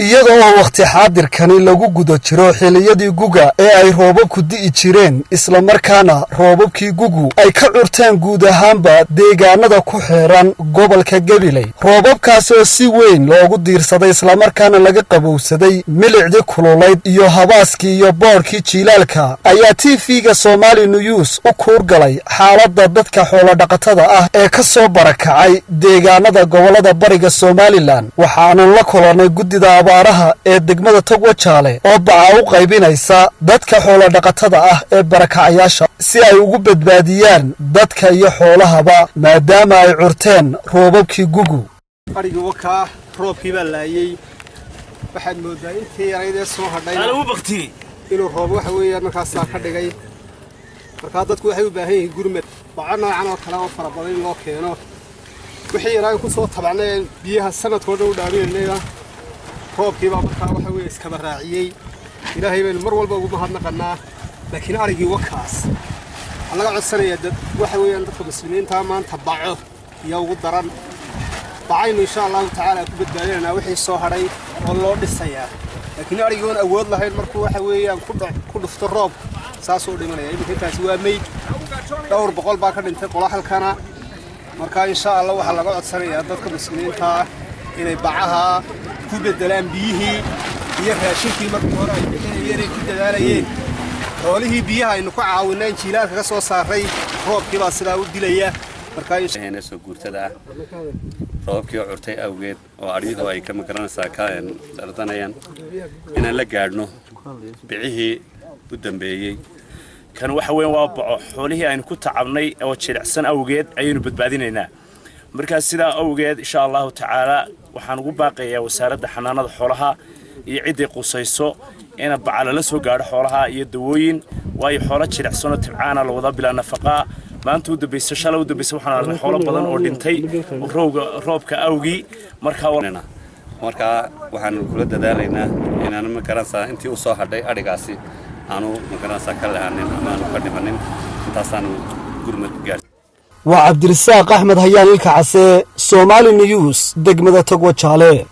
iyadoo waqti xaadirkani lagu guda jiro xiliyadii guga ee ay roobabku di'i jireen isla markaana roobabkii gugu ay ka curteen guud ahaanba deegaanada ku xeeran gobolka Gabiley roobabkaas oo si weyn loogu diirsaday isla markaana laga qabowsaday milicdii kululayd iyo habaaskii iyo boorkii jiilaalka ayaa TV-ga Somali News u kuurgalay xaaladda dadka xoolo dhaqatada ah ee ka soo barakacay deegaanada gobolada bariga Somaliland waxaana la kulanay gudida abaaraha ee degmada Togwajaale oo baca u qaybinaysa dadka xoolo dhaqatada ah ee barakacayaasha si ay ugu badbaadiyaan dadka iyo xoolahaba maadaama ay curteen roobabkii gugu ariga waka roobkii baa laayay waxaad moodaa intii yaraydee soo hadhay inuu roob waxa weeyaan markaas ka dhigay marka dadku waxay u baahan yihiin gurmad baca noocan oo kale oo fara badan loo keeno wixii yaraan ku soo tabacnay biyaha sanadkooda u dhaariyeenayna roobkii baa markaa waxa weeye iska baraaciyay ilaahay baynu mar walba ugu mahadnaqanaa laakiin arigii wakaas laga codsanaya dad waxa weeyaan dadka muslimiinta maanta baco iyo ugu daran bacaynu insha Allah ta'ala ku badbaadinaa wixii soo haray oo loo dhisayaa laakiin arigoon awood lahayn markuu waxa weeyaan ku dhufto roob saas oo dhimanaya intaas waa meyd dhowr boqol baa ka dhintay qola halkana marka insha Allah waxa laga codsanayaa dadka muslimiinta inay bacaha ku bedelaan biyihii iyo raashinkii markii hore ay bixinayeen ku dadaalayeen xoolihii biyaha aynu ku caawinaan jiilaalka ka soo saaray roobkii baa sidaa u dilaya marka inay soo guurtada roobkii curtay awgeed oo ariido ay ka magaranaysaa ka dardanayaan inaan la gaadhno bixii u dambeeyay kan waxa weyn waa baco xoolihii aynu ku tacabnay oo jilicsan awgeed ayaynu badbaadinaynaa marka sidaa awgeed insha Allah ta'ala waxaan ugu baaqayaa wasaaradda xanaanada xoolaha iyo cid ay qusayso in bacal la soo gaadho xoolaha iyo dawooyin way xoolo jilicsan oo tibcaana la wada bilaa nafaqa maanta u dambeysay shalay u dambeysay waxaan aragnay xoolo badan oo dhintay roobka awgii marka waxaan kula dadaalaynaa inaan ma garanaysaa intii u soo hadhay arigaasi aanu ma garanaysaa ka lahanin ama aanu ka dhimanin intaasaan gurmad gaar وعبد الرزاق أحمد هيان الكعسي Somali News دقمة Togwajaale